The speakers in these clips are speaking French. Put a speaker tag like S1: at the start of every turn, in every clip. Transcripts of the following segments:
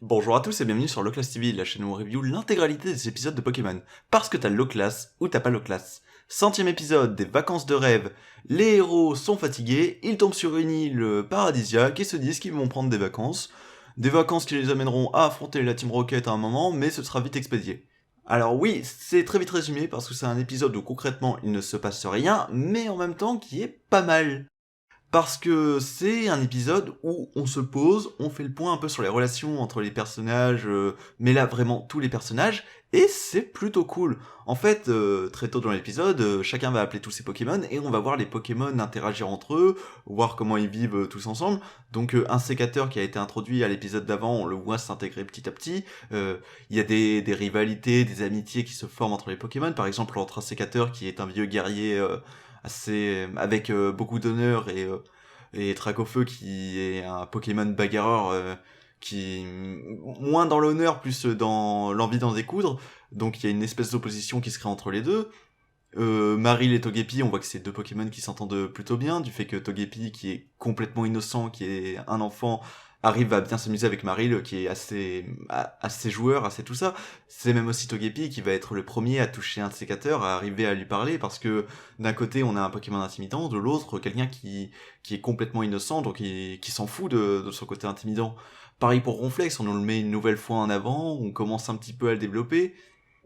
S1: Bonjour à tous et bienvenue sur Loclass TV, la chaîne où on review l'intégralité des épisodes de Pokémon. Parce que t'as Loclass ou t'as pas Loclass. 100e épisode des vacances de rêve. Les héros sont fatigués, ils tombent sur une île paradisiaque et se disent qu'ils vont prendre des vacances. Des vacances qui les amèneront à affronter la Team Rocket à un moment, mais ce sera vite expédié. Alors oui, c'est très vite résumé parce que c'est un épisode où concrètement il ne se passe rien, mais en même temps qui est pas mal. Parce que c'est un épisode où on se pose, on fait le point un peu sur les relations entre les personnages, mais là vraiment tous les personnages, et c'est plutôt cool. En fait, très tôt dans l'épisode, chacun va appeler tous ses Pokémon, et on va voir les Pokémon interagir entre eux, voir comment ils vivent tous ensemble. Donc un sécateur qui a été introduit à l'épisode d'avant, on le voit s'intégrer petit à petit. Il y a des rivalités, des amitiés qui se forment entre les Pokémon, par exemple entre un sécateur qui est un vieux guerrier assez avec beaucoup d'honneur et Dracofeu qui est un Pokémon bagarreur qui moins dans l'honneur plus dans l'envie d'en découdre, donc il y a une espèce d'opposition qui se crée entre les deux. Marill et Togepi, on voit que c'est deux Pokémon qui s'entendent plutôt bien, du fait que Togepi, qui est complètement innocent, qui est un enfant, arrive à bien s'amuser avec Marill, qui est assez joueur, assez tout ça. C'est même aussi Togepi qui va être le premier à toucher un sécateur, à arriver à lui parler, parce que d'un côté on a un Pokémon intimidant, de l'autre quelqu'un qui est complètement innocent, donc qui s'en fout de son côté intimidant. Pareil pour Ronflex, on nous le met une nouvelle fois en avant, on commence un petit peu à le développer,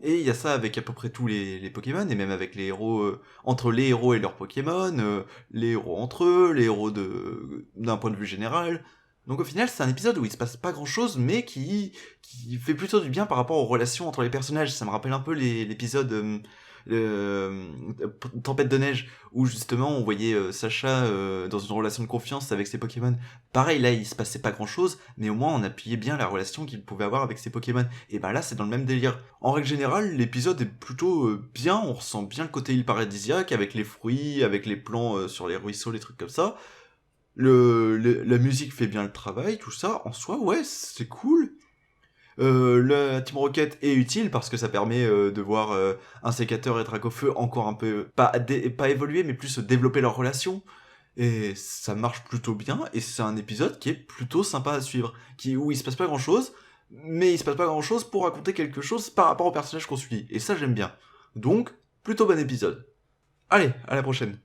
S1: et il y a ça avec à peu près tous les Pokémon, et même avec les héros, entre les héros et leurs Pokémon, les héros entre eux, les héros d'un point de vue général. Donc au final, c'est un épisode où il se passe pas grand chose, mais qui fait plutôt du bien par rapport aux relations entre les personnages. Ça me rappelle un peu l'épisode euh, Tempête de neige, où justement on voyait Sacha dans une relation de confiance avec ses Pokémon. Pareil, là il se passait pas grand chose, mais au moins on appuyait bien la relation qu'il pouvait avoir avec ses Pokémon. Et ben là c'est dans le même délire. En règle générale, l'épisode est plutôt bien, on ressent bien le côté île paradisiaque, avec les fruits, avec les plans sur les ruisseaux, les trucs comme ça. La musique fait bien le travail, tout ça, en soi, ouais, c'est cool. La Team Rocket est utile parce que ça permet de voir un sécateur et Dracofeu encore un peu, pas évoluer, mais plus développer leur relation. Et ça marche plutôt bien, et c'est un épisode qui est plutôt sympa à suivre, où il se passe pas grand chose, mais il se passe pas grand chose pour raconter quelque chose par rapport au personnage qu'on suit, et ça j'aime bien. Donc, plutôt bon épisode. Allez, à la prochaine.